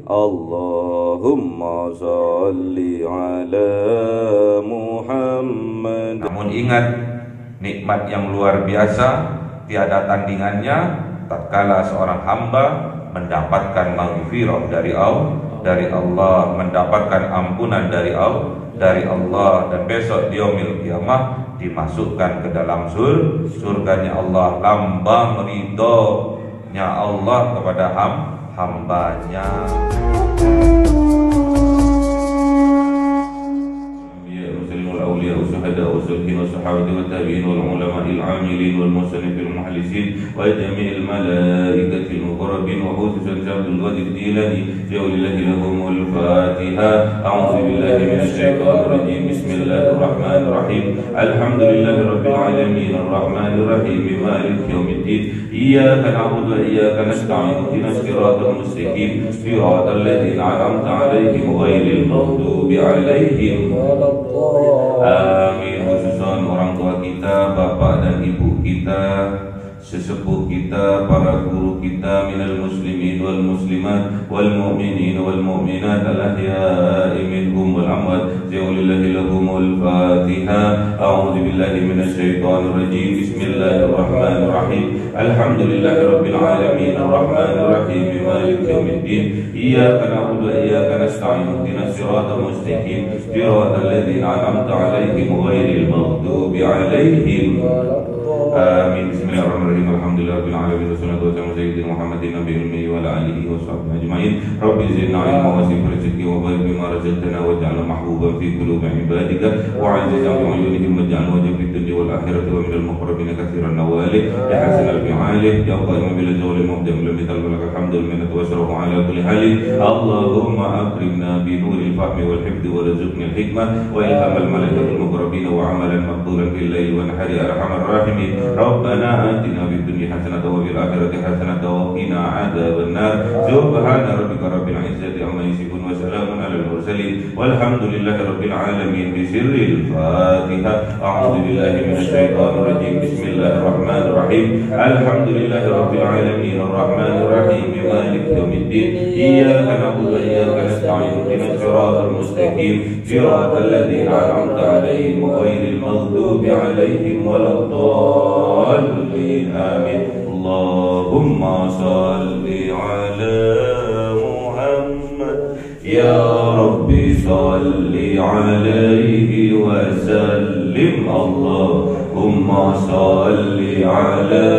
Allahumma salli ala Muhammad. Namun ingat, nikmat yang luar biasa tiada tandingannya tatkala seorang hamba mendapatkan maghfirah dari Allah, mendapatkan ampunan dari Allah, dan besok di yaumil qiyamah dimasukkan ke dalam surganya Allah, lambang ridhonya Allah kepada hambanya. الأولياء والشهداء والصالحين والصحابة والتابعين والعلماء العاملين والمصنفين والمحدثين وجميع الملائكة المقربين وخصوصا عبد القادر الجيلاني جعل الله لهم الفاتحة. أعوذ بالله من الشيطان الرجيم. بسم الله الرحمن الرحيم. الحمد لله رب العالمين الرحمن الرحيم مالك يوم الدين. إياك نعبد وإياك نستعين اهدنا الصراط المستقيم صراط الذين أنعمت عليهم غير المغضوب عليهم. Amin. Khususan orang tua kita, bapak dan ibu kita, sesepuh kita, para guru kita, minal muslimin wal muslimat wal mu'minin wal mu'minat al-ahya'i minhum wal amwat. Ja'alillahi lahumul Fatiha. A'udzu billahi minasy syaithanir rajim. Bismillahirrahmanirrahim. Alhamdulillahi rabbil alamin arrahmanir rahim maliki yaumiddin. Iyyaka na'budu wa iyyaka nasta'in ihdinas siratal mustaqim siratal ladzina an'amta 'alaihim ghairil maghdubi 'alaihim. Amin. Bismillahirrahmanirrahim. Alhamdulillahirabbil alamin wassalatu wassalamu ala sayyidina Muhammadin nabiyil ummi wa ala alihi washabbihi ajma'in. Rabbi zidna 'ilman wa zid rizqi wa barik bima razaqtana waj'alna mahbuban fi qulubi ibadika wa 'azizan bi 'uyunihim waj'alna wajhan fid dunya wal akhirati wa minal muqarrabin katsiran nawali ya hasanal bi'alih ya qayyim bil zawli mubdam lam yatalaka hamdul minnati wa syarafu ala kulli halin. Allahumma akrimna bi nuril fahmi wal hifdhi warzuqna al hikmah wa ilhamal malaikatil muqarrabin wa 'amalan maqbulan bil laili wan nahari arhamar rahimin. Rabbana atina fid dunya hasanatan wa fil akhirati hasanatan wa qina adzaban nar. Subhana rabbika rabbil izzati amma yasifun wa salamun alal mursalin walhamdulillahi rabbil alamin. Bi sirril Fatiha. A'udzu billahi minasy syaithanir rajim. Bismillahirrahmanirrahim. Alhamdulillahi rabbil alamin arrahmanir rahim maliki yaumiddin. Iyyaka na'budu wa iyyaka nasta'in ihdinas siratal mustaqim siratal ladzina an'amta 'alaihim ghairil maghdubi 'alaihim waladdallin. Amin. Allahumma salli ala Muhammad ya Rabbi salli alaihi wa sallim. Allahumma salli ala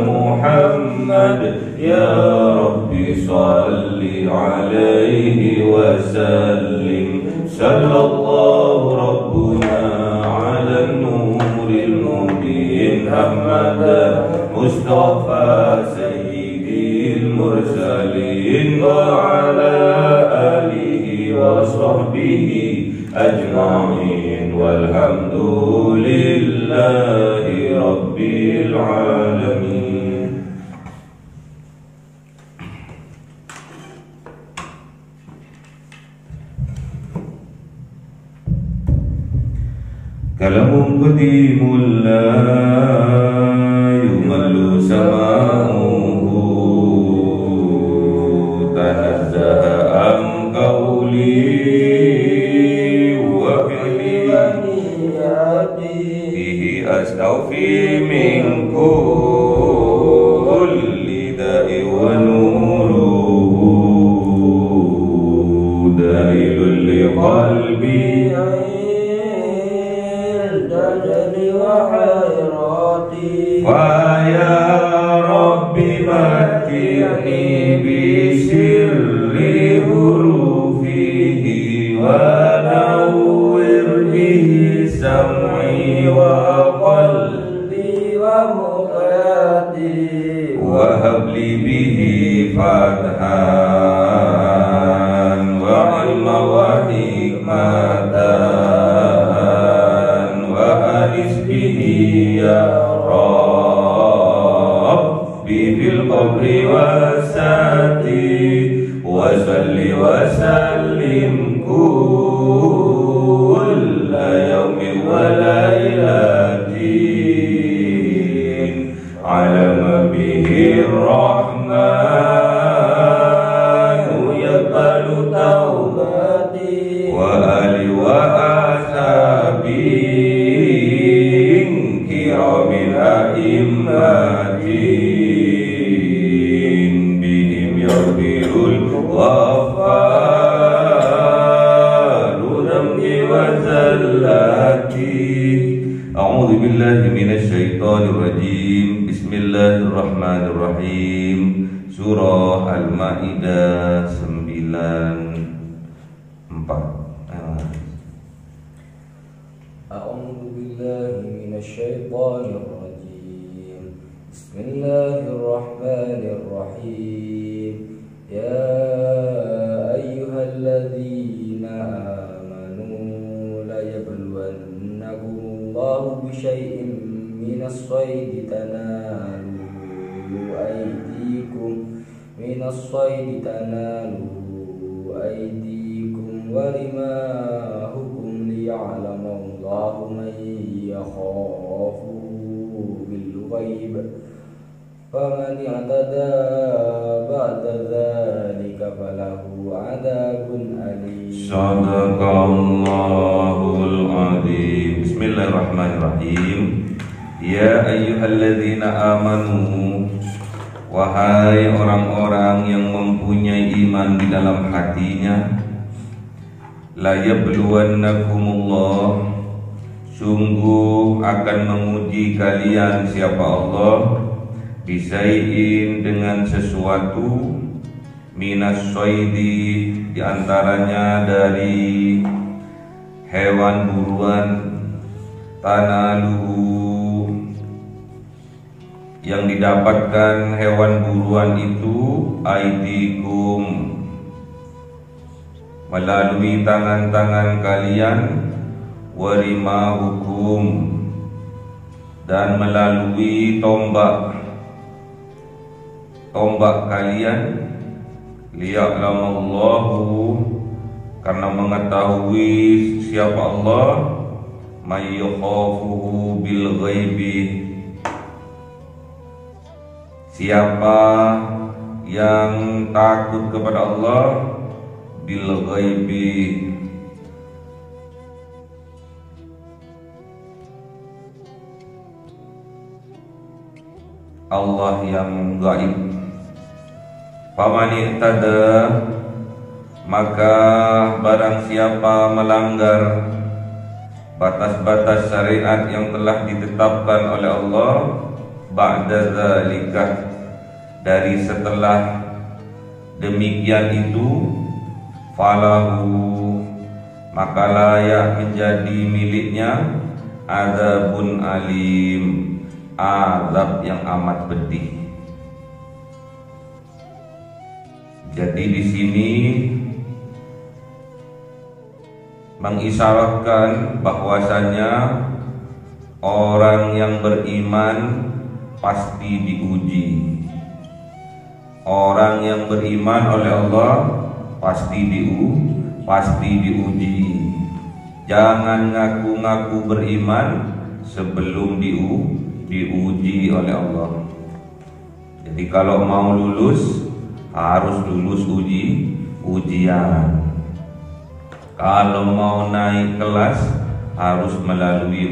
Muhammad ya Rabbi salli alaihi wa sallim. Sallallahu rabbuna ala nuril mubin Muhammad Mustafa sayyidil mursalin wa ala alihi wa sahbihi ajma'in walhamdulillahi rabbil alamin. Kalamun qadimul la yumallu sama'uhu tanazzaha an qawli wa fi'li bihi astawfi min kulli da'i wa nuruhu dalilul li qalbi Faya Rabbi makirni bisirri hurufihi wa nawwir bihi sam'i wa qalbi wa muqayati wa habli bihi fathan wa ilma wa hikmatan wa anis bihi ya fil qabri wasati wa salli wa sallim kulla yawmin wa laylatin ala bihi rahmanu ya kiramin a'immatin bihim yaghfirul ghaffaru dhambi wa zallati. A'udzu billahi minasy syaithanir rajim. Bismillahirrahmanirrahim. Surah Al-Maidah 94. A'udzu billahi minasy syaithanir rajim. Bismillahirrahmanirrahim. Ya ayyuhalladzina amanu la yabluwannakumullahu bisyai'in minas saydi tanalu aydikum wa rimahukum liya'lamallahu man yakhafu bil ghaib faman i'tada ba'da dzalika falahu 'adzabun alim. Shadaqallahul adzim. Bismillahirrahmanirrahim. Ya ayyuhalladzina amanu, wahai orang-orang yang mempunyai iman di dalam hatinya, la yabluwannakumullah, sungguh akan menguji kalian siapa Allah, bisai'in dengan sesuatu, minas soidi diantaranya dari hewan buruan, tanaluhu yang didapatkan hewan buruan itu, aidikum melalui tangan-tangan kalian, warimahukum dan melalui tombak kalian, liya'lamallahu karena mengetahui siapa Allah, may yakhafuhu bil ghaibi siapa yang takut kepada Allah bil ghaibi Allah yang gaib. Faman ihtada maka barang siapa melanggar batas-batas syariat yang telah ditetapkan oleh Allah, ba'da zalika dari setelah demikian itu, falahu maka layak menjadi miliknya azabun alim, azab yang amat pedih. Jadi di sini mengisyaratkan bahwasanya orang yang beriman pasti diuji. Orang yang beriman oleh Allah pasti diuji. Jangan ngaku-ngaku beriman sebelum diuji oleh Allah. Jadi kalau mau lulus harus lulus ujian. Kalau mau naik kelas harus melalui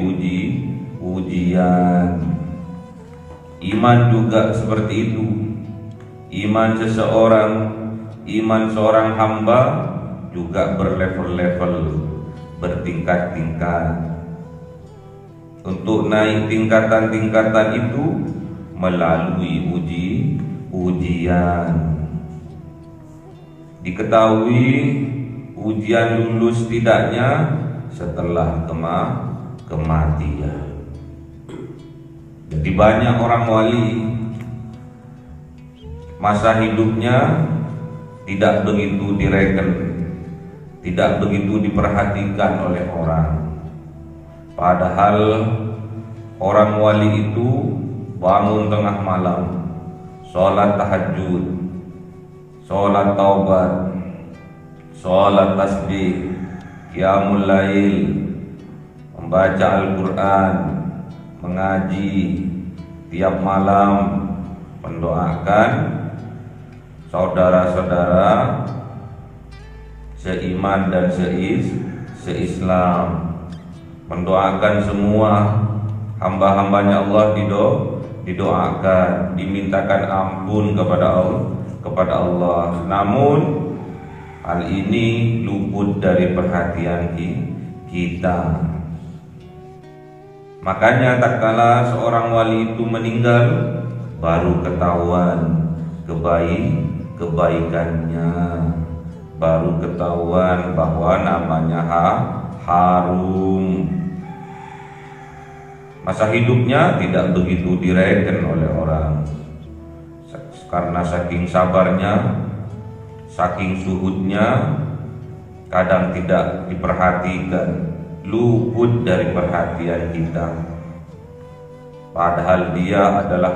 ujian. Iman juga seperti itu. Iman seorang hamba juga berlevel-level, bertingkat-tingkat. Untuk naik tingkatan-tingkatan itu melalui ujian. Diketahui ujian lulus tidaknya setelah kematian. Jadi banyak orang wali masa hidupnya tidak begitu direken, tidak begitu diperhatikan oleh orang. Padahal orang wali itu bangun tengah malam, sholat tahajud, sholat taubat, sholat tasbih, qiyamul lail, membaca Al-Quran, mengaji, tiap malam mendoakan saudara-saudara seiman dan seislam, mendoakan semua hamba-hambanya Allah didoakan, dimintakan ampun kepada Allah. Namun hal ini luput dari perhatian kita. Makanya tatkala seorang wali itu meninggal, baru ketahuan kebaikannya, baru ketahuan bahwa namanya harum. Masa hidupnya tidak begitu direken oleh orang, karena saking sabarnya, saking zuhudnya, kadang tidak diperhatikan, luput dari perhatian kita. Padahal dia adalah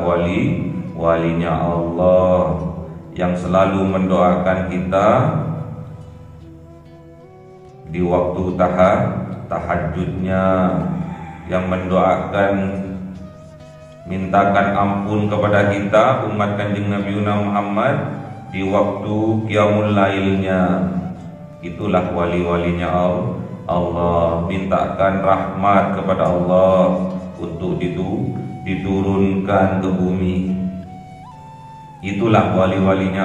walinya Allah yang selalu mendoakan kita di waktu tahajudnya, yang mendoakan, mintakan ampun kepada kita umat Kanjeng Nabi Muhammad di waktu qiyamul lailnya. Itulah wali-walinya Allah. Mintakan rahmat kepada Allah untuk diturunkan ke bumi. Itulah wali-walinya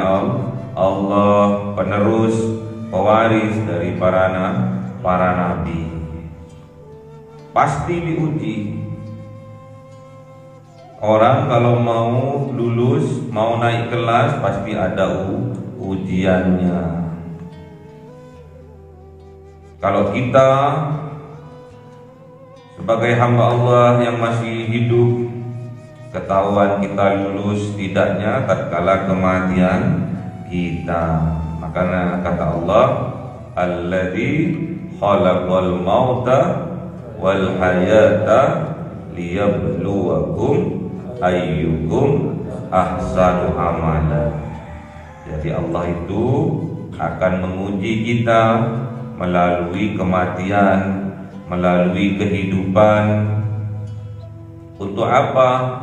Allah, penerus, pewaris dari para nabi. Pasti diuji. Orang kalau mau lulus, mau naik kelas, pasti ada ujiannya. Kalau kita sebagai hamba Allah yang masih hidup, ketahuan kita lulus tidaknya tatkala kematian kita. Makanya kata Allah, alladzi khalaqal mauta wal hayata liyabluwakum ayyukum ahsanu amala. Jadi Allah itu akan menguji kita melalui kematian, melalui kehidupan. Untuk apa?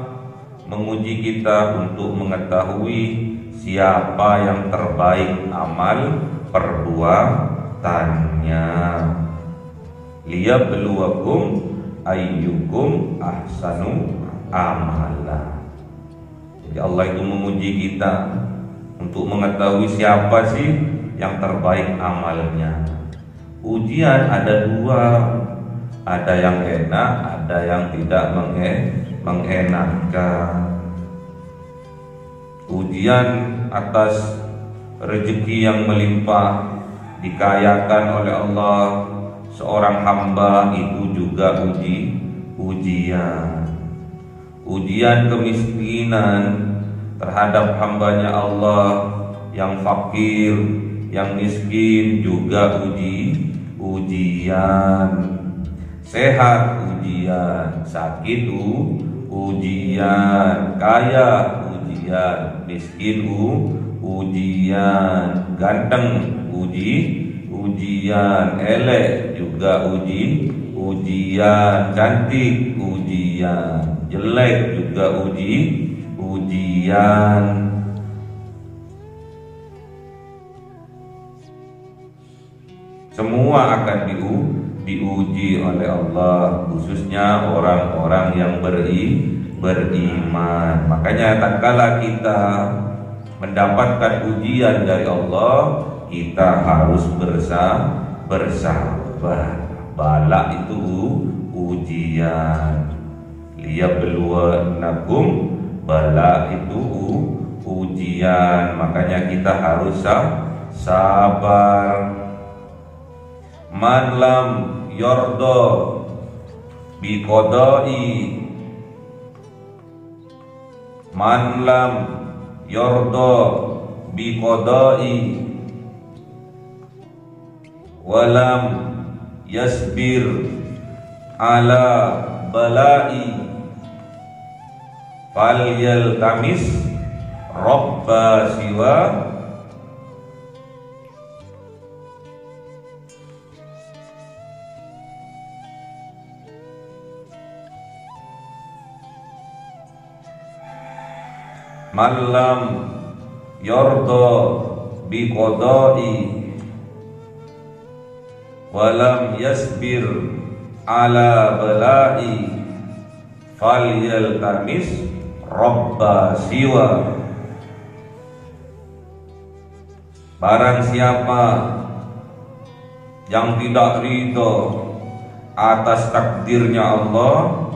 Menguji kita untuk mengetahui siapa yang terbaik amal perbuatannya. Liyabluwakum ayyukum ahsanu amala. Jadi Allah itu menguji kita untuk mengetahui siapa sih yang terbaik amalnya. Ujian ada dua, ada yang enak, ada yang tidak mengenakkan. Ujian atas rezeki yang melimpah, dikayakan oleh Allah seorang hamba, itu juga ujian. Ujian kemiskinan terhadap hambanya Allah yang fakir, yang miskin, juga ujian. Sehat ujian, sakit ujian, kaya ujian, miskin ujian, ganteng ujian, elek juga ujian, cantik ujian, jelek juga ujian. Semua akan diuji oleh Allah, khususnya orang-orang yang beriman. Makanya tatkala kita mendapatkan ujian dari Allah, kita harus bersabar. Bala itu ujian. Liyabluwanakum, bala itu ujian. Makanya kita harus sabar. Man lam yordo biqodai, man lam yordo biqodai walam yasbir ala balai, fal yaltamis robba siwa. Man lam yordo biqodai walam yasbir ala balai, falyaltamis robba siwa. Barang siapa yang tidak ridho atas takdirnya Allah,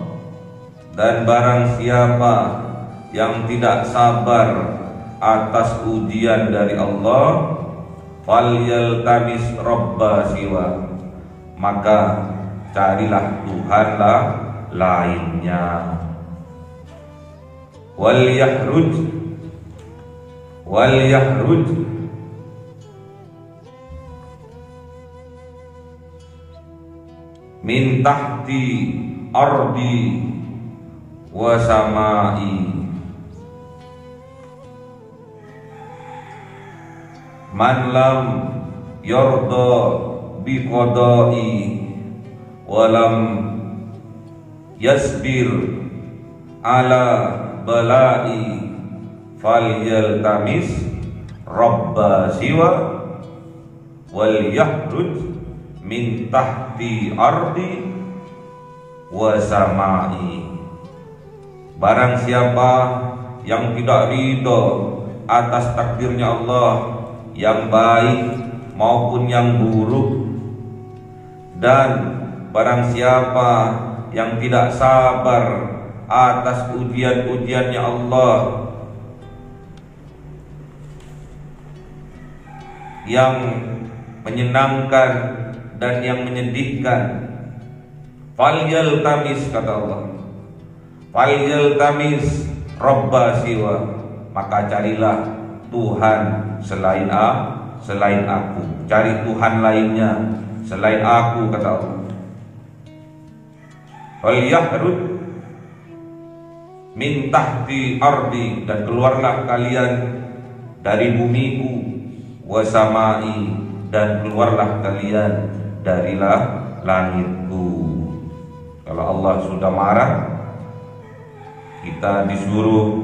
dan barang siapa yang tidak sabar atas ujian dari Allah, falyaltamis robba siwa, maka carilah Tuhanlah lainnya. Wal yahruj min tahti ardi wa samai. Man lam yarda bi qada'i wa lam yasbir ala bala'i falyaltamis robba siwa wal yahruj min tahti ardi wa samai. Barang siapa yang tidak ridho atas takdirnya Allah, yang baik maupun yang buruk, dan barang siapa yang tidak sabar atas ujian-ujiannya Allah, yang menyenangkan dan yang menyedihkan, falyaltamis, kata Allah, falyaltamis robba siwa, maka carilah Tuhan selain aku, cari Tuhan lainnya selain aku, kata Allah. Wal yahruj min tahti ardi, dan keluarlah kalian dari bumiku, wa samai, dan keluarlah kalian dari langitku. Kalau Allah sudah marah, kita disuruh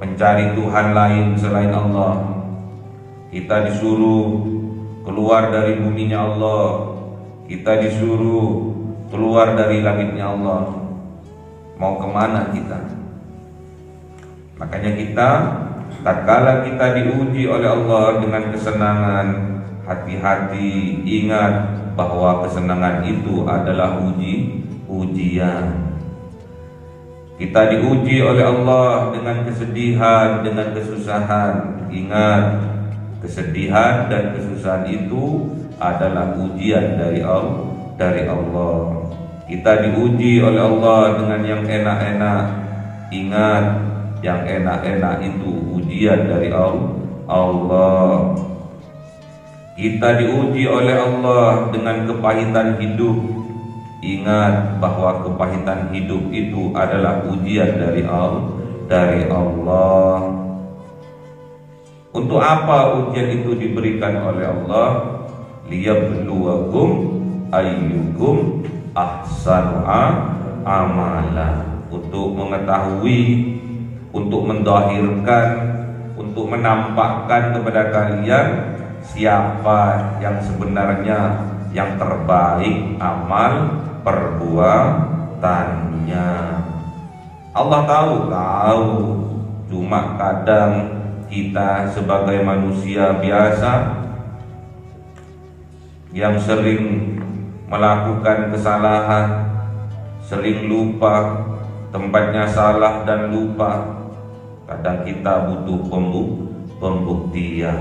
mencari Tuhan lain selain Allah. Kita disuruh keluar dari buminya Allah. Kita disuruh keluar dari langitnya Allah. Mau kemana kita? Makanya kita, tatkala kita diuji oleh Allah dengan kesenangan, hati-hati, ingat bahwa kesenangan itu adalah ujian. Kita diuji oleh Allah dengan kesedihan, dengan kesusahan. Ingat, kesedihan dan kesusahan itu adalah ujian dari Allah. Kita diuji oleh Allah dengan yang enak-enak. Ingat, yang enak-enak itu ujian dari Allah. Kita diuji oleh Allah dengan kepahitan hidup. Ingat bahwa kepahitan hidup itu adalah ujian dari Allah. Untuk apa ujian itu diberikan oleh Allah? Liyabluwakum ayyukum ahsanu amala, untuk mengetahui, untuk mendahirkan, untuk menampakkan kepada kalian siapa yang sebenarnya yang terbaik amal perbuatannya. Allah tahu, cuma kadang kita sebagai manusia biasa yang sering melakukan kesalahan, sering lupa, tempatnya salah dan lupa. Kadang kita butuh pembuktian.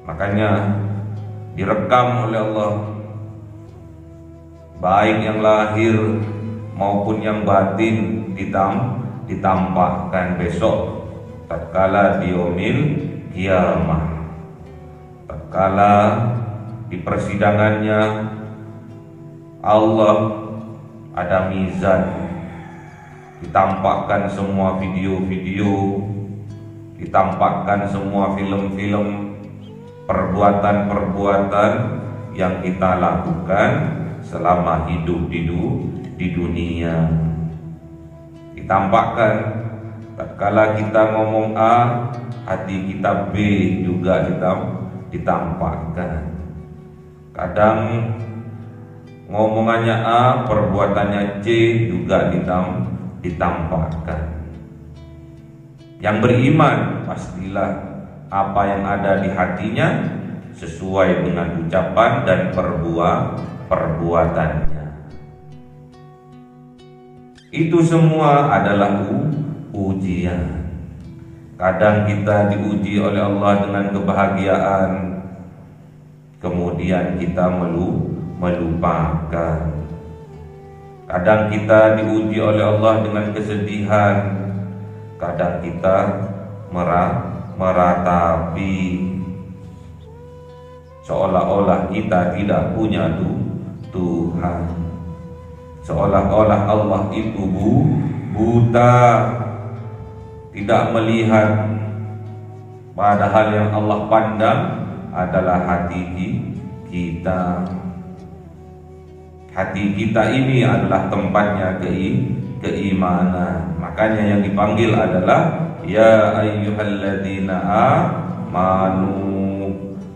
Makanya direkam oleh Allah, baik yang lahir maupun yang batin, ditampakkan besok tatkala di yaumil kiamah, tatkala di persidangannya Allah ada mizan, ditampakkan semua video-video, ditampakkan semua film-film, perbuatan-perbuatan yang kita lakukan selama hidup di dunia. Ditampakkan, tatkala kita ngomong A, hati kita B juga ditampakkan. Kadang ngomongannya A, perbuatannya C juga ditampakkan. Yang beriman pastilah apa yang ada di hatinya sesuai dengan ucapan dan perbuatannya. Itu semua adalah ujian. Kadang kita diuji oleh Allah dengan kebahagiaan, kemudian kita melupakan. Kadang kita diuji oleh Allah dengan kesedihan, kadang kita meratapi seolah-olah kita tidak punya Tuhan, seolah-olah Allah itu buta, tidak melihat, padahal yang Allah pandang adalah hati kita. Hati kita ini adalah tempatnya keimanan. Makanya yang dipanggil adalah ya ayyuhalladzina amanu,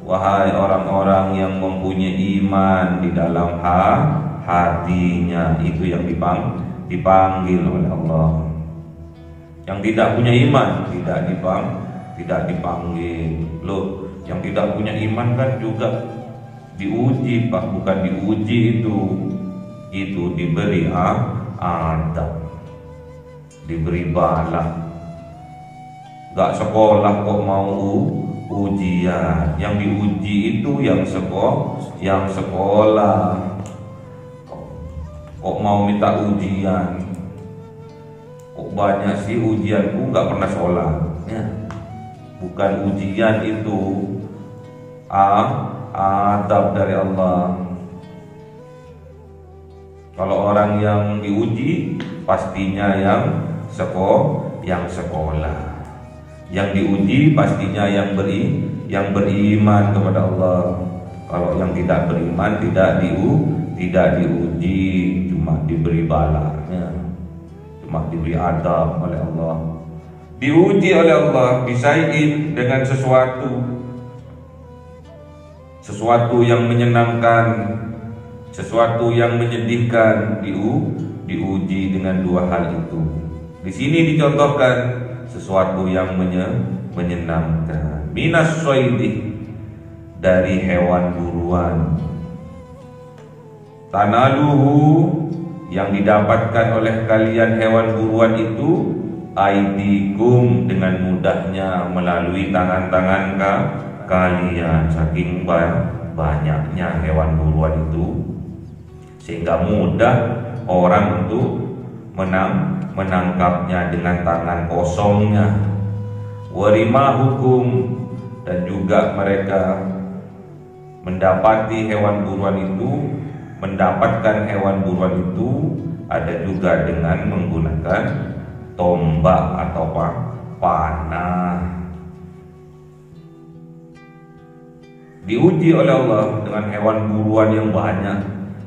wahai orang-orang yang mempunyai iman di dalam hatinya. Itu yang dipanggil oleh Allah. Yang tidak punya iman tidak dipanggil. Loh, yang tidak punya iman kan juga diuji, Pak, bukan diuji itu diberi adab, diberi bala. Gak sekolah kok mau ujian. Yang diuji itu yang sekolah. Kok mau minta ujian? Kok banyak sih ujianku gak pernah sholat ya. Bukan ujian itu adab dari Allah. Kalau orang yang diuji pastinya yang sekolah. Yang diuji pastinya yang beriman kepada Allah. Kalau yang tidak beriman tidak diuji, cuma diberi balanya, cuma diberi adab oleh Allah. Diuji oleh Allah bisain dengan sesuatu yang menyenangkan, sesuatu yang menyedihkan, diuji dengan dua hal itu. Di sini dicontohkan sesuatu yang menyenangkan. Minas soidi, dari hewan buruan. Tanaluhu, yang didapatkan oleh kalian hewan buruan itu, aidikum, dengan mudahnya melalui tangan-tangan kalian. Saking banyaknya hewan buruan itu, sehingga mudah orang untuk menangkapnya dengan tangan kosongnya. Warimahukum, dan juga mereka mendapatkan hewan buruan itu ada juga dengan menggunakan tombak atau panah. Diuji oleh Allah dengan hewan buruan yang banyak,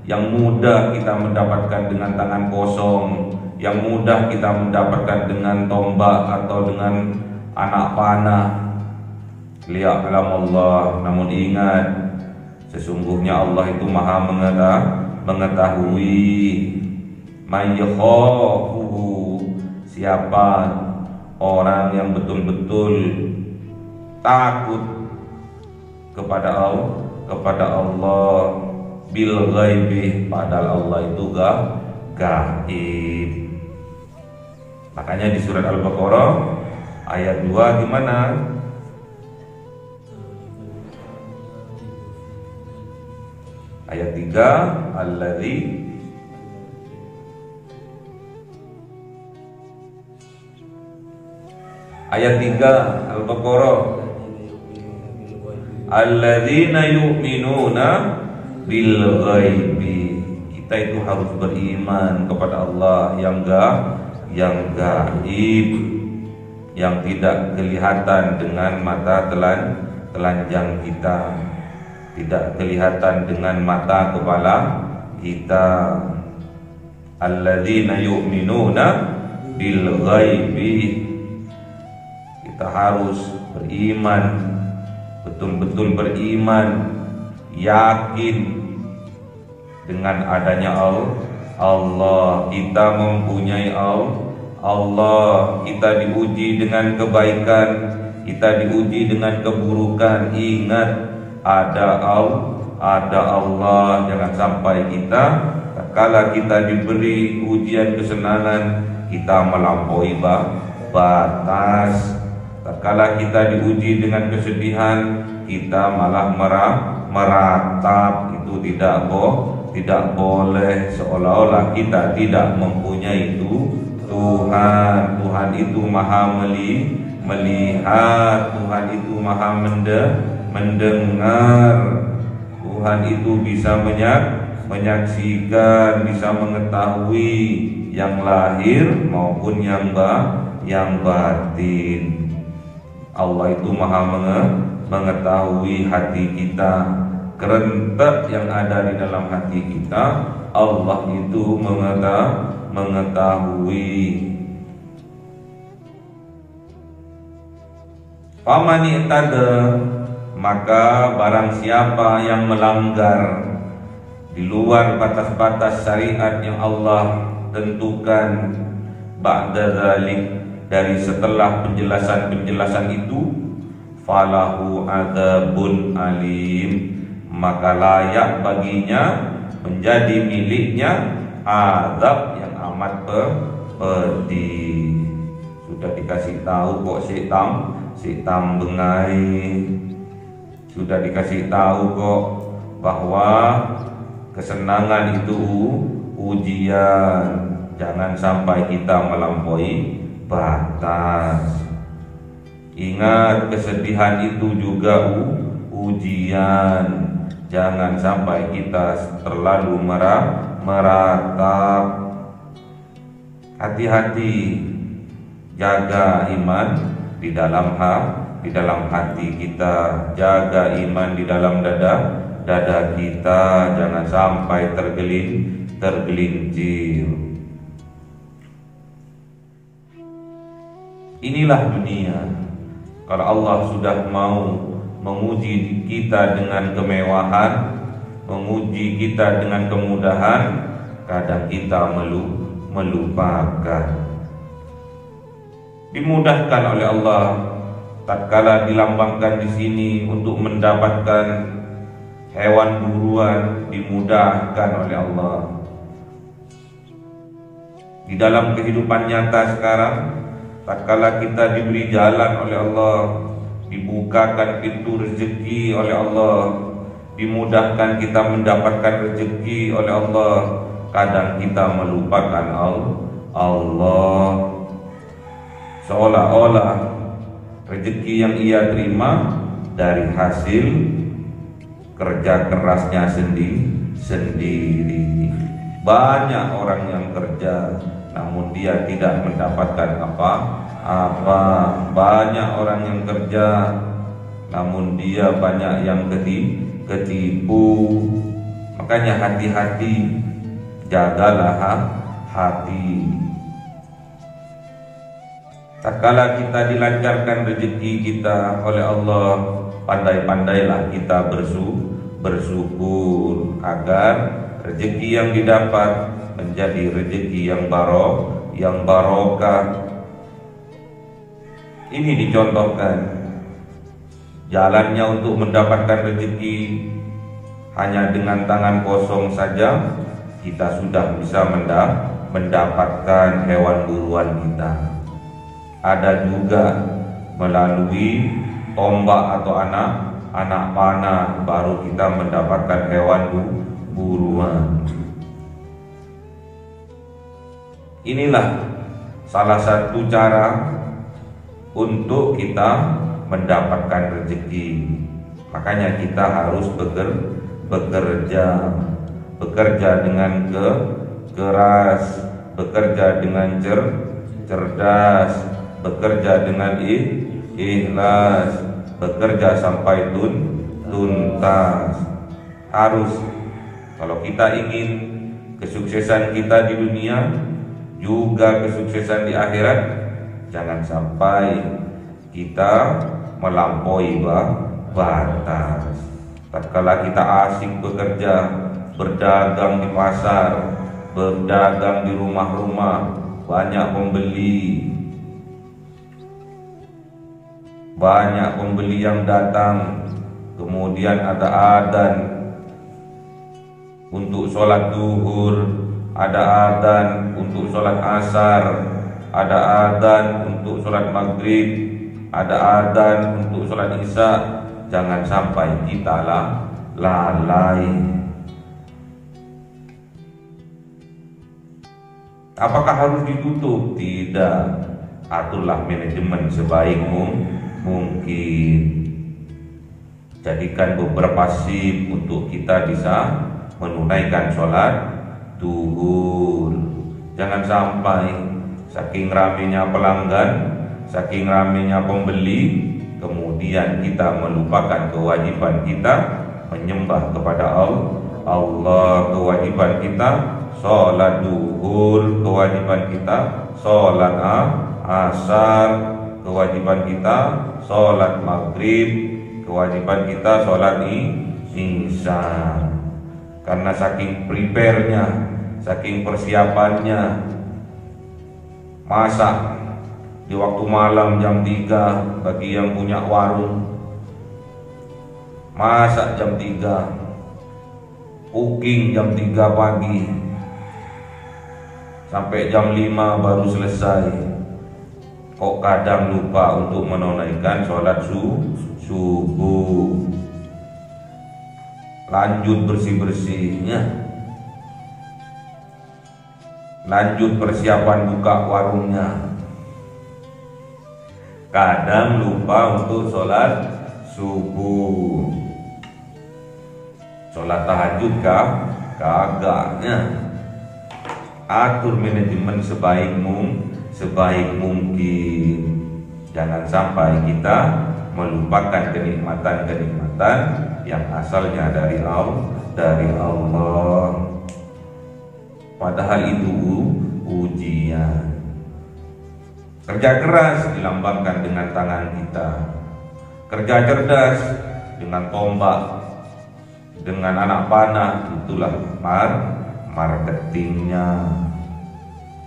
yang mudah kita mendapatkan dengan tangan kosong, yang mudah kita mendapatkan dengan tombak atau dengan anak panah. Liya'lam Allah, namun ingat, sesungguhnya Allah itu maha mengetahui. Man yakhafuhu, siapa orang yang betul-betul takut kepada Allah bil ghaibi, padahal Allah itu gaib. Makanya di surat Al-Baqarah ayat 2 gimana? Ayat 3, alladzi ayat 3 Al-Baqarah, alladzina yu'minuna bil ghaibi. Kita itu harus beriman kepada Allah yang gaib, yang tidak kelihatan dengan mata telanjang kita, tidak kelihatan dengan mata kepala kita. Alladzina yu'minuna bil ghaibi. Kita harus beriman, betul-betul beriman, yakin dengan adanya Allah, kita mempunyai Allah, kita diuji dengan kebaikan, kita diuji dengan keburukan. Ingat, ada Allah. Jangan sampai kita tatkala kita diberi ujian kesenangan, kita melampaui batas. Tatkala kita diuji dengan kesedihan, kita malah meratap. Itu tidak boleh, seolah-olah kita tidak mempunyai Tuhan. Tuhan itu maha melihat, Tuhan itu maha mendengar, Tuhan itu bisa menyaksikan, bisa mengetahui yang lahir maupun yang batin. Allah itu maha mengetahui hati kita, kerentak yang ada di dalam hati kita, Allah itu mengetahui. Faman i'tada, maka barang siapa yang melanggar di luar batas-batas syariat yang Allah tentukan, ba'da zalik, dari setelah penjelasan itu, falahu adzabun alim, maka layak baginya, menjadi miliknya azab yang amat pedih. Sudah dikasih tahu kok si bengai, sudah dikasih tahu kok bahwa kesenangan itu ujian. Jangan sampai kita melampaui batas. Ingat, kesedihan itu juga ujian. Jangan sampai kita terlalu meratap. Hati-hati, jaga iman di dalam hati kita, jaga iman di dalam dada kita. Jangan sampai tergelincir. Inilah dunia. Kalau Allah sudah mau menguji kita dengan kemewahan, menguji kita dengan kemudahan, kadang kita melupakan. Dimudahkan oleh Allah tatkala dilambangkan di sini untuk mendapatkan hewan buruan, dimudahkan oleh Allah. Di dalam kehidupan nyata sekarang, tatkala kita diberi jalan oleh Allah, dibukakan pintu rezeki oleh Allah, dimudahkan kita mendapatkan rezeki oleh Allah, kadang kita melupakan Allah. Seolah-olah rezeki yang ia terima dari hasil kerja kerasnya sendiri. Banyak orang yang kerja namun dia tidak mendapatkan apa-apa. Banyak orang yang kerja namun dia banyak yang ketipu. Makanya hati-hati, jagalah hati. Tatkala kita dilancarkan rezeki kita oleh Allah, pandai-pandailah kita bersyukur agar rezeki yang didapat menjadi rezeki yang barokah. Ini dicontohkan jalannya untuk mendapatkan rezeki hanya dengan tangan kosong saja kita sudah bisa mendapatkan hewan buruan kita. Ada juga melalui tombak atau anak panah baru kita mendapatkan hewan buruan. Inilah salah satu cara untuk kita mendapatkan rezeki. Makanya kita harus bekerja dengan keras, bekerja dengan cerdas, bekerja dengan ikhlas, bekerja sampai tuntas. Harus, kalau kita ingin kesuksesan kita di dunia juga kesuksesan di akhirat, jangan sampai kita melampaui batas. Tatkala kita asik bekerja, berdagang di pasar, berdagang di rumah-rumah, banyak pembeli yang datang. Kemudian ada adzan untuk sholat duhur, ada adzan untuk sholat asar, ada adzan untuk sholat maghrib, ada adzan untuk sholat isya. Jangan sampai kita lalai. Apakah harus ditutup? Tidak. Aturlah manajemen sebaik mungkin. Jadikan beberapa shift untuk kita bisa menunaikan sholat duhur. Jangan sampai saking ramenya pelanggan, saking ramenya pembeli, kemudian kita melupakan kewajiban kita menyembah kepada Allah, kewajiban kita sholat duhur, kewajiban kita sholat asar, kewajiban kita sholat maghrib, kewajiban kita sholat isya. Karena saking prepare-nya, saking persiapannya, masak di waktu malam jam 3 bagi yang punya warung, masak jam 3, cooking jam 3 pagi sampai jam 5 baru selesai. Kok kadang lupa untuk menunaikan sholat subuh. Lanjut bersih-bersihnya, lanjut persiapan buka warungnya. Kadang lupa untuk sholat subuh. Sholat tahajud kagaknya. Atur manajemen sebaik mungkin. Jangan sampai kita melupakan kenikmatan-kenikmatan yang asalnya dari Allah. Padahal itu ujian. Kerja keras dilambangkan dengan tangan kita. Kerja cerdas dengan tombak, dengan anak panah. Itulah marketingnya.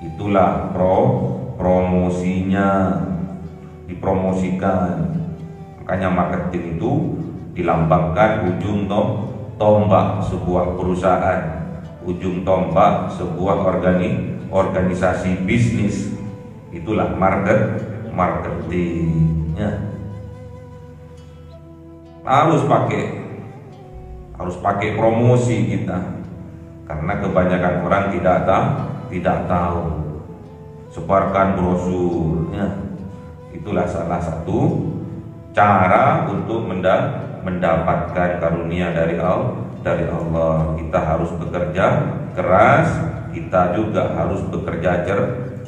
Itulah promosinya, dipromosikan. Makanya marketing itu dilambangkan ujung tombak sebuah perusahaan, ujung tombak sebuah organisasi bisnis. Itulah marketingnya. Harus pakai promosi kita, karena kebanyakan orang tidak tahu. Sebarkan brosurnya. Itulah salah satu cara untuk mendapatkan karunia dari Allah. Kita harus bekerja keras, kita juga harus bekerja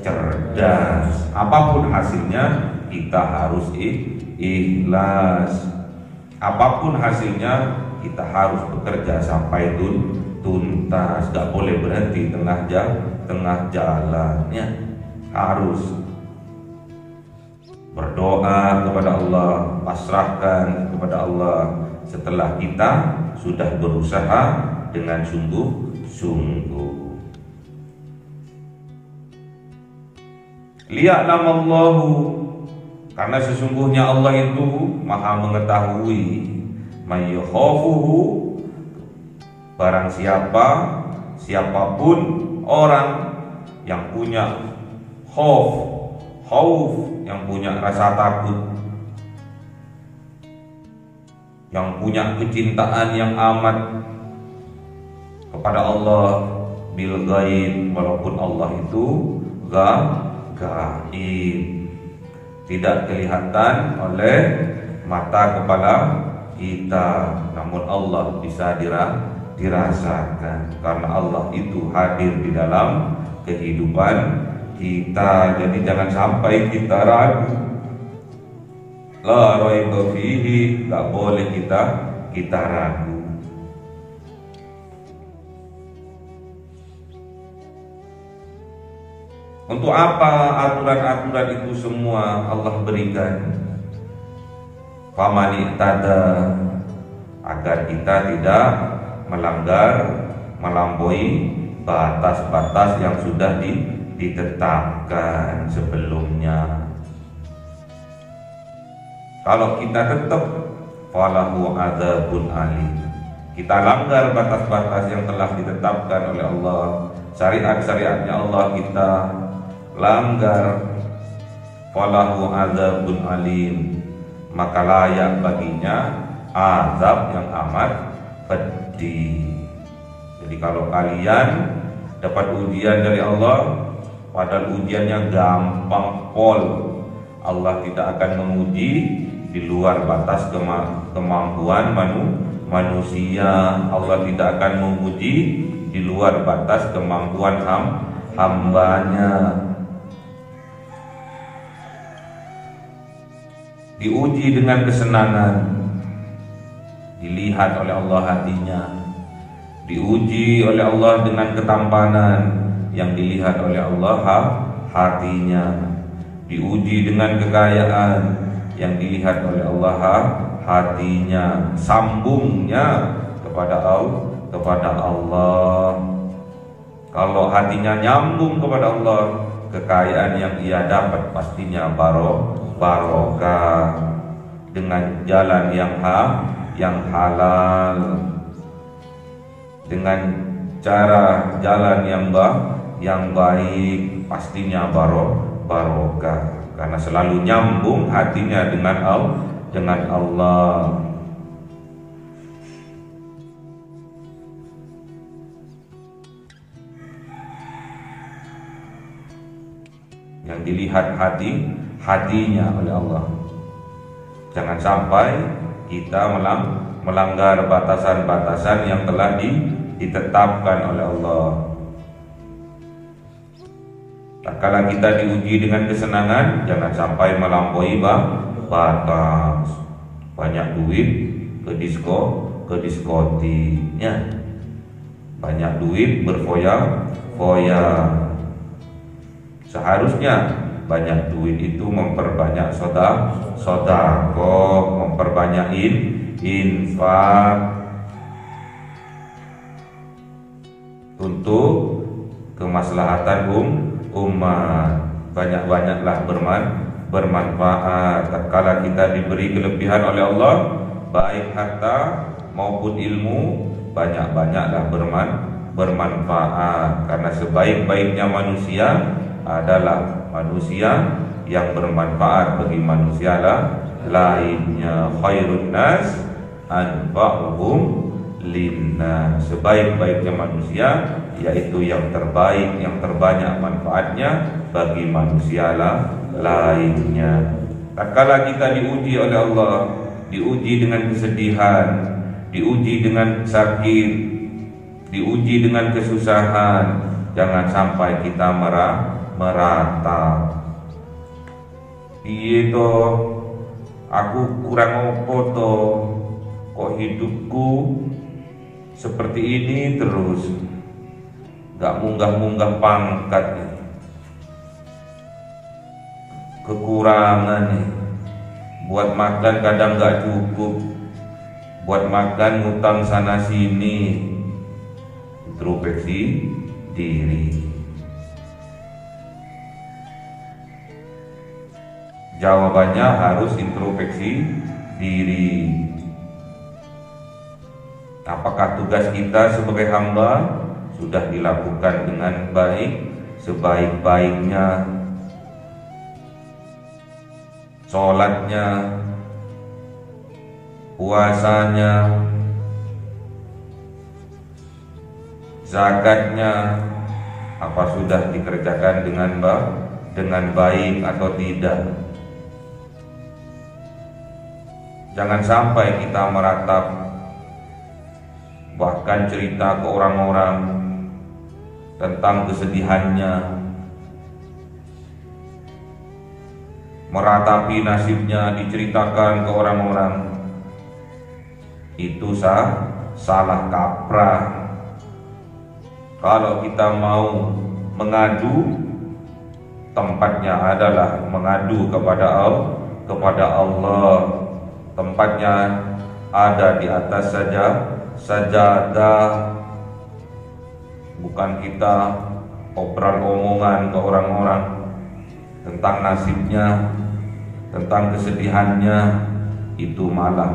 cerdas. Apapun hasilnya, kita harus ikhlas. Apapun hasilnya, kita harus bekerja sampai tuntas. Gak boleh berhenti tengah jalannya. Harus berdoa kepada Allah, pasrahkan kepada Allah setelah kita sudah berusaha dengan sungguh-sungguh. Liya'lamallahu, karena sesungguhnya Allah itu Maha mengetahui, mayyakhafuhu, barang siapapun orang yang punya khauf, yang punya rasa takut, yang punya kecintaan yang amat kepada Allah bil ghaib, walaupun Allah itu gaib, tidak kelihatan oleh mata kepala kita, namun Allah bisa dirasakan, karena Allah itu hadir di dalam kehidupan kita. Jadi jangan sampai kita ragu. La raiba fihi, gak boleh kita ragu. Untuk apa aturan-aturan itu semua Allah berikan? Famani tada, agar kita tidak melampaui batas-batas yang sudah ditetapkan sebelumnya. Kalau kita tetap falahu adzabun alim, kita langgar batas-batas yang telah ditetapkan oleh Allah, syariat-syariatnya Allah kita langgar, falahu adzabun alim, maka layak baginya azab yang amat pedih. Jadi kalau kalian dapat ujian dari Allah, padahal ujiannya gampang pol, Allah tidak akan menguji di luar batas kemampuan manusia. Allah tidak akan menguji di luar batas kemampuan hambanya. Diuji dengan kesenangan, dilihat oleh Allah hatinya. Diuji oleh Allah dengan ketampanan, yang dilihat oleh Allah hatinya. Diuji dengan kekayaan, yang dilihat oleh Allah hatinya, sambungnya kepada Allah. Kalau hatinya nyambung kepada Allah, kekayaan yang ia dapat pastinya barokah, dengan jalan yang halal, dengan cara jalan yang baik, pastinya barokah, karena selalu nyambung hatinya dengan Allah. Yang dilihat hatinya oleh Allah. Jangan sampai kita melanggar batasan-batasan yang telah ditetapkan oleh Allah. Tak kala kita diuji dengan kesenangan, jangan sampai melampaui batas. Banyak duit ke diskotiknya, banyak duit berfoya-foya. Seharusnya banyak duit itu memperbanyak sedekah, memperbanyak infak untuk kemaslahatan umat. Banyak-banyaklah bermanfaat. Tatkala kita diberi kelebihan oleh Allah, baik harta maupun ilmu, banyak-banyaklah bermanfaat. Karena sebaik-baiknya manusia adalah manusia yang bermanfaat bagi manusia lainnya. Khairun nas anfa'uhum linnas. Sebaik-baiknya manusia yaitu yang terbaik, yang terbanyak manfaatnya bagi manusia lainnya. Tatkala kita diuji oleh Allah, diuji dengan kesedihan, diuji dengan sakit, diuji dengan kesusahan, jangan sampai kita merata. Itu aku kurang apa to, kok hidupku seperti ini terus, gak munggah-munggah pangkat, kekurangan nih. Buat makan kadang gak cukup, buat makan ngutang sana sini. Introspeksi diri. Jawabannya harus introspeksi diri. Apakah tugas kita sebagai hamba sudah dilakukan dengan baik, sebaik-baiknya? Sholatnya, puasanya, zakatnya, apa sudah dikerjakan dengan baik atau tidak? Jangan sampai kita meratap, bahkan cerita ke orang-orang tentang kesedihannya, meratapi nasibnya, diceritakan ke orang-orang. Itu salah kaprah. Kalau kita mau mengadu, tempatnya adalah mengadu kepada Allah. Tempatnya ada di atas sajadah, bukan kita obral omongan ke orang-orang tentang nasibnya, tentang kesedihannya, itu malah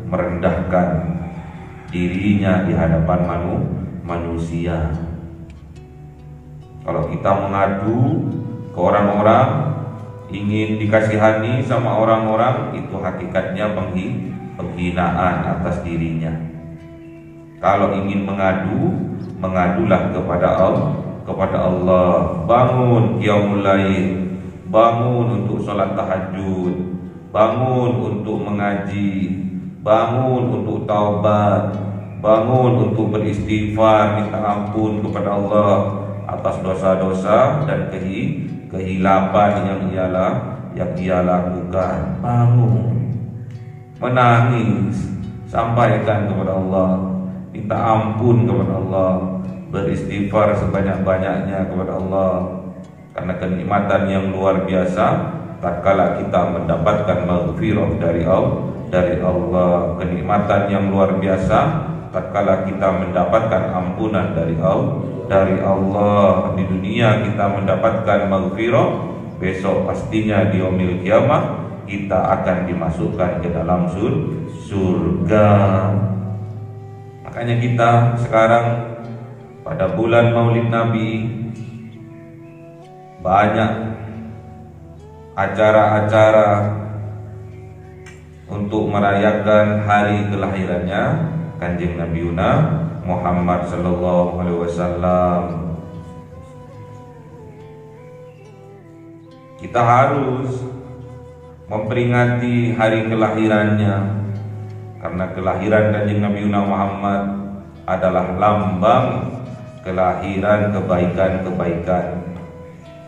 merendahkan dirinya di hadapan manusia. Kalau kita mengadu ke orang-orang, ingin dikasihani sama orang-orang, itu hakikatnya penghinaan atas dirinya. Kalau ingin mengadu, mengadulah kepada Allah. Bangun qiyamul lail, bangun untuk sholat tahajud, bangun untuk mengaji, bangun untuk taubat, bangun untuk beristighfar, minta ampun kepada Allah atas dosa-dosa dan kehilapan yang ia lakukan. Bangun, menangis, sampaikan kepada Allah, minta ampun kepada Allah, beristighfar sebanyak-banyaknya kepada Allah. Karena kenikmatan yang luar biasa tatkala kita mendapatkan maghfirah dari Allah, kenikmatan yang luar biasa tatkala kita mendapatkan ampunan dari Allah. Di dunia kita mendapatkan maghfirah, besok pastinya di yaumil kiamah kita akan dimasukkan ke dalam surga. Makanya kita sekarang pada bulan Maulid Nabi banyak acara-acara untuk merayakan hari kelahirannya Kanjeng Nabi Muhammad sallallahu alaihi wasallam. Kita harus memperingati hari kelahirannya, karena kelahiran Kanjeng Nabi Muhammad adalah lambang kelahiran kebaikan-kebaikan,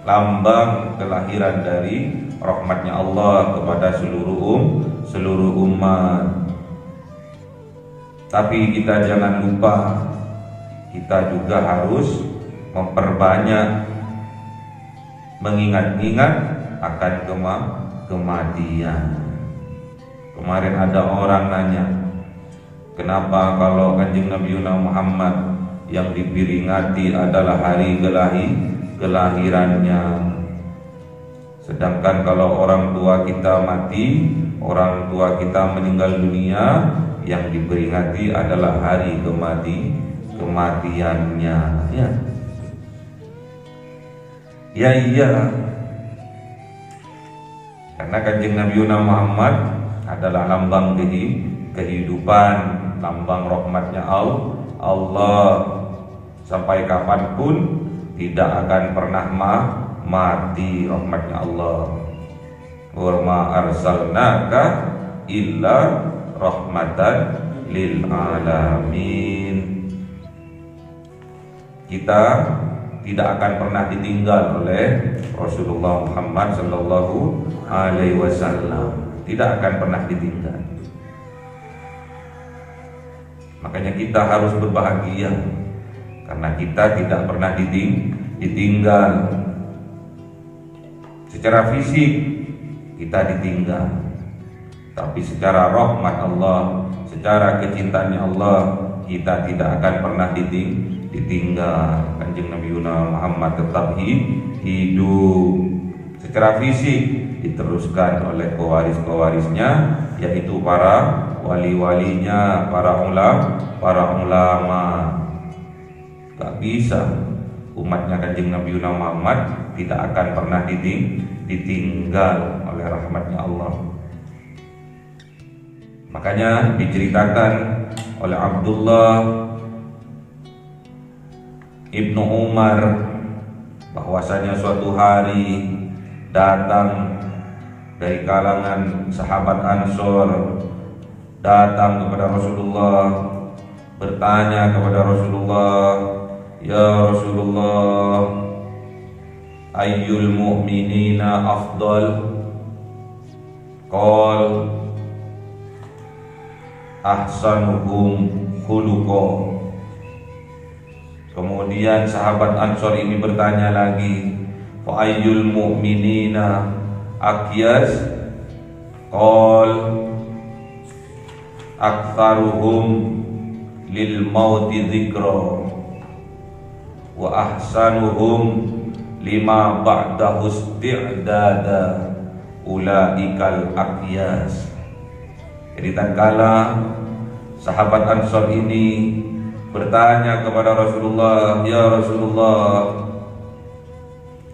lambang kelahiran dari rahmatnya Allah kepada seluruh umat. Tapi kita jangan lupa, kita juga harus memperbanyak mengingat-ingat akan kematian. Kemarin ada orang nanya, kenapa kalau Kanjeng Nabi Muhammad yang diperingati adalah hari kelahirannya, sedangkan kalau orang tua kita mati, orang tua kita meninggal dunia, yang diperingati adalah hari kematiannya. Ya iya, karena Kanjeng Nabi Muhammad adalah lambang kehidupan, lambang rahmatnya Allah. Sampai kapanpun tidak akan pernah mati rahmatnya Allah. Wa ma arsalnaka illa rahmatan lil alamin. Kita tidak akan pernah ditinggal oleh Rasulullah Muhammad sallallahu alaihi wasallam, tidak akan pernah ditinggal. Makanya kita harus berbahagia karena kita tidak pernah ditinggal. Secara fisik kita ditinggal, tapi secara rahmat Allah, secara kecintaannya Allah, kita tidak akan pernah ditinggal. Kanjeng Nabi Muhammad tetap hidup. Secara fisik diteruskan oleh pewaris-pewarisnya, yaitu para wali-walinya, para ulama. Gak bisa umatnya Kanjeng Nabi Muhammad tidak akan pernah ditinggal oleh rahmatnya Allah. Makanya diceritakan oleh Abdullah Ibnu Umar bahwasanya suatu hari datang dari kalangan sahabat Ansor, datang kepada Rasulullah, bertanya kepada Rasulullah, ya Rasulullah, ayyul mu'minina afdal? Qal ahsanuhum khuluqa. Kemudian sahabat Ansor ini bertanya lagi, fa ayyul mu'minina aqyas? Qal aktsaruhum lil mauti dzikra. wa ahsanuhum lima ba'dahu isti'dada ulaikal aqyas. Jadi tatkala sahabat Ansor ini bertanya kepada Rasulullah, "Ya Rasulullah,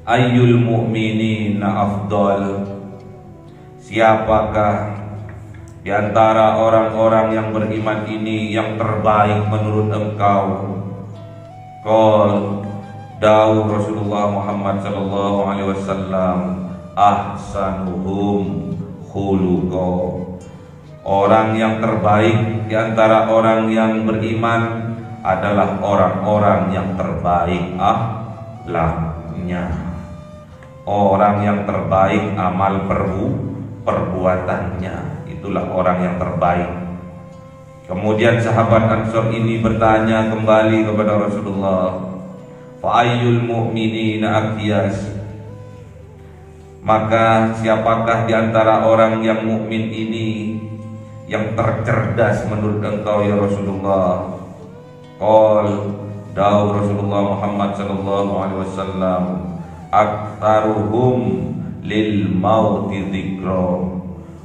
ayyul mu'minina afdal?" Siapakah di antara orang-orang yang beriman ini yang terbaik menurut engkau? Qal, dawuh Rasulullah Muhammad sallallahu alaihi wasallam, ahsanuhum khuluqa. Orang yang terbaik di antara orang yang beriman adalah orang-orang yang terbaik akhlaknya. Orang yang terbaik amal perbuatannya, itulah orang yang terbaik. Kemudian sahabat Ansor ini bertanya kembali kepada Rasulullah, fa ayyul mu'minina aqyas? Maka siapakah di antara orang yang mukmin ini yang tercerdas menurut engkau ya Rasulullah? Qal, dawuh Rasulullah Muhammad sallallahu alaihi wasallam, aktsaruhum lil mauti dzikra.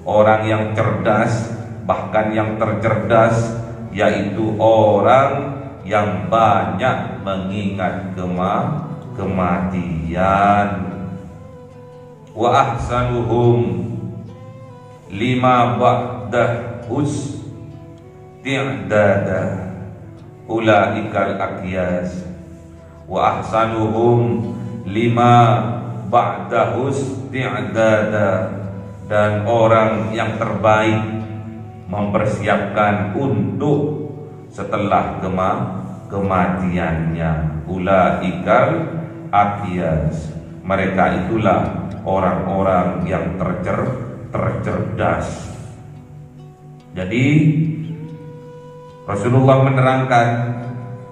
Orang yang cerdas, bahkan yang tercerdas, yaitu orang yang banyak mengingat kematian. Wa ahsanuhum lima ba'dahus ti'dada ulaikal aqyas. Wa ahsanuhum lima ba'dahus ti'dada. Dan orang yang terbaik mempersiapkan untuk setelah kematiannya. Ulaikal aqyas. Mereka itulah orang-orang yang tercerdas. Jadi Rasulullah menerangkan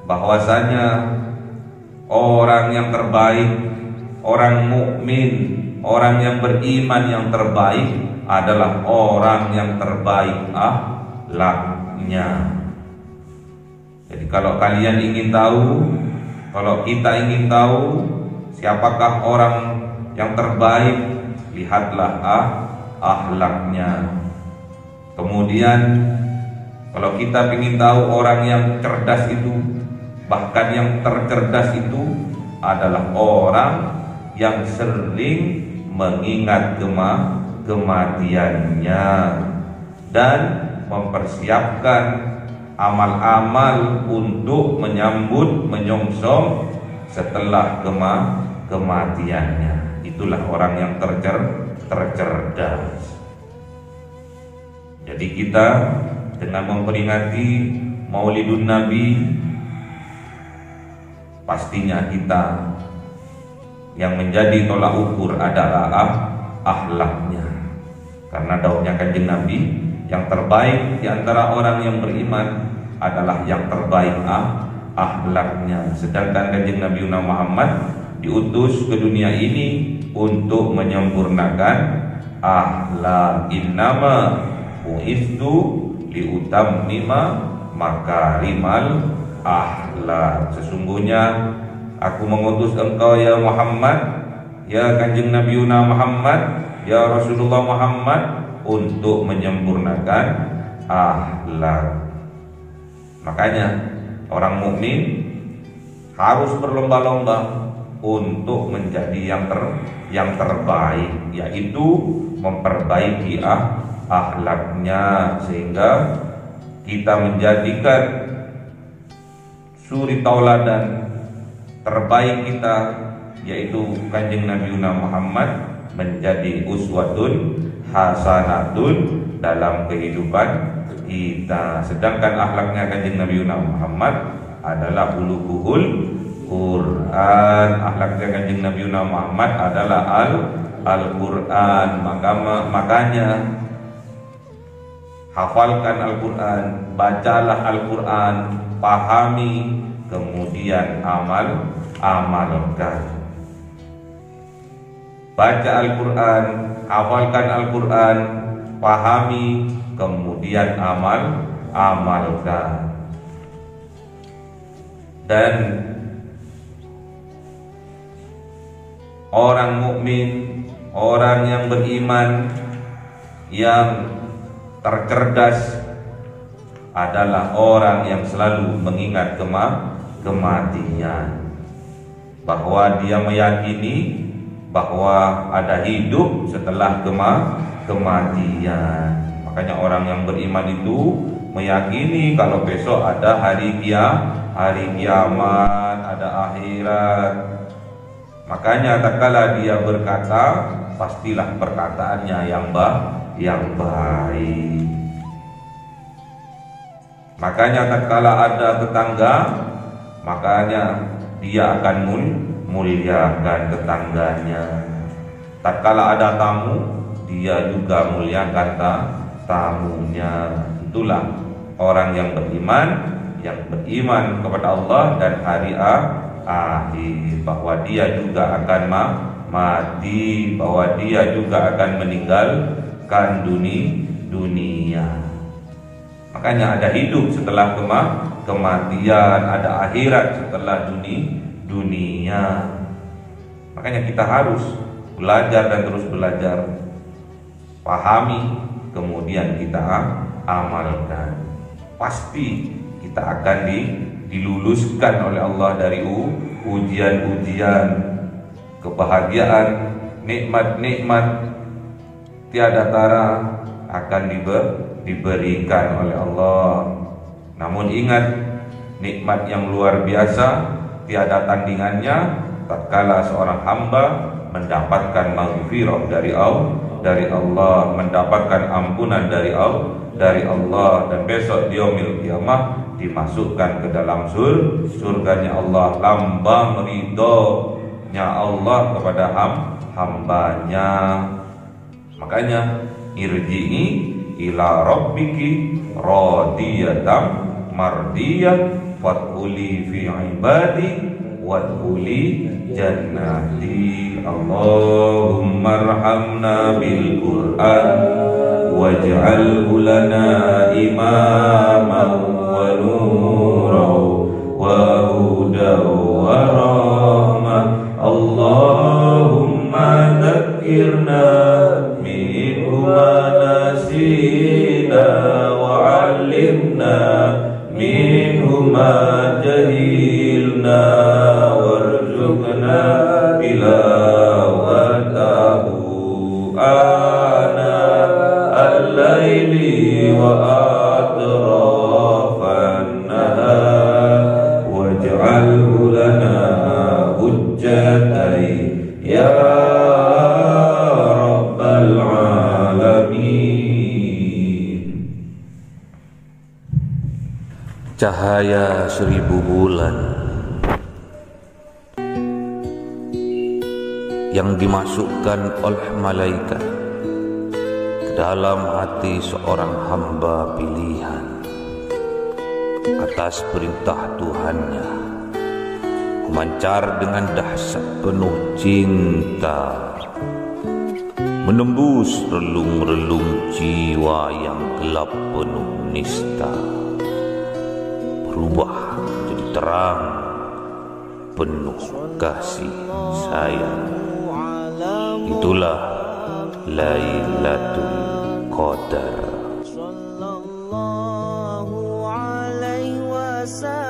bahwasanya orang yang terbaik, orang mukmin, orang yang beriman yang terbaik adalah orang yang terbaik akhlaknya. Jadi kalau kalian ingin tahu, kalau kita ingin tahu siapakah orang yang terbaik, lihatlah akhlaknya. Kemudian kalau kita ingin tahu orang yang cerdas itu, bahkan yang tercerdas itu adalah orang yang sering mengingat kematiannya dan mempersiapkan amal-amal untuk menyongsong setelah kematiannya. Itulah orang yang tercerdas. Jadi kita dengan memperingati Maulidun Nabi, pastinya kita yang menjadi tolak ukur adalah akhlaknya. Karena daunnya Kanjeng Nabi, yang terbaik di antara orang yang beriman adalah yang terbaik akhlaknya. Sedangkan Kanjeng Nabi Muhammad diutus ke dunia ini untuk menyempurnakan akhlak. Innama bu'istu liutammima makarimal akhlak. Sesungguhnya aku mengutus engkau ya Muhammad, ya Kanjeng Nabi Muhammad, ya Rasulullah Muhammad, untuk menyempurnakan akhlak. Makanya orang mukmin harus berlomba-lomba untuk menjadi yang terbaik, yaitu memperbaiki akhlaknya, sehingga kita menjadikan suri tauladan terbaik kita, yaitu Kanjeng Nabi Muhammad, menjadi uswatun hasanatun dalam kehidupan kita. Sedangkan akhlaknya Kanjeng Nabi Muhammad adalah ulukuhul Quran. Akhlaknya Kanjeng Nabi Muhammad adalah Al-Quran. Makanya hafalkan Al-Quran, bacalah Al-Quran, pahami, kemudian amalkan. Baca Al-Quran, hafalkan Al-Quran, pahami, kemudian amalkan. Dan Orang mukmin, orang yang beriman, yang tercerdas adalah orang yang selalu mengingat kematian, bahwa dia meyakini bahwa ada hidup setelah kematian. Makanya orang yang beriman itu meyakini kalau besok ada hari kiamat, ada akhirat. Makanya tatkala dia berkata, pastilah perkataannya yang baik. Makanya tatkala ada tetangga, makanya dia akan muliakan tetangganya. Tatkala ada tamu, dia juga muliakan tamunya. Itulah orang yang beriman kepada Allah dan hari akhir, bahwa dia juga akan mati, bahwa dia juga akan meninggalkan dunia. Makanya ada hidup setelah kematian, ada akhirat setelah dunia. Makanya kita harus belajar dan terus belajar, pahami, kemudian kita amalkan. Pasti kita akan diluluskan oleh Allah dari ujian-ujian, kebahagiaan, nikmat-nikmat tiada tara akan diberikan oleh Allah. Namun ingat, nikmat yang luar biasa tiada tandingannya tatkala seorang hamba mendapatkan maghfirah dari Allah, mendapatkan ampunan dari Allah, dan besok di yaumil qiyamah dimasukkan ke dalam surganya Allah, lambang ridhonya Allah kepada hambanya. Makanya irji'i ila rabbiki radiyatan mardiyah fadkhuli fi ibadi wadkhuli jannati. Allahumma arhamna bil Qur'an waj'alhu lana imaman wa nuran wa hudan wa rahmah. Allahumma dzakkirna minhu ma nasina wa 'allimna minhu ma jahilna warzuqna tilawatahu ana al-laili wa atrafan nahar waj'alhu lana hujjatai ya rabbal alamin. Cahaya 1000 bulan yang dimasukkan oleh malaikat ke dalam hati seorang hamba pilihan atas perintah Tuhannya, memancar dengan dahsyat penuh cinta, menembus relung-relung jiwa yang gelap penuh nista, berubah menjadi terang penuh kasih sayang. Itulah Lailatul Qadar. Sallallahu alaihi wasallam.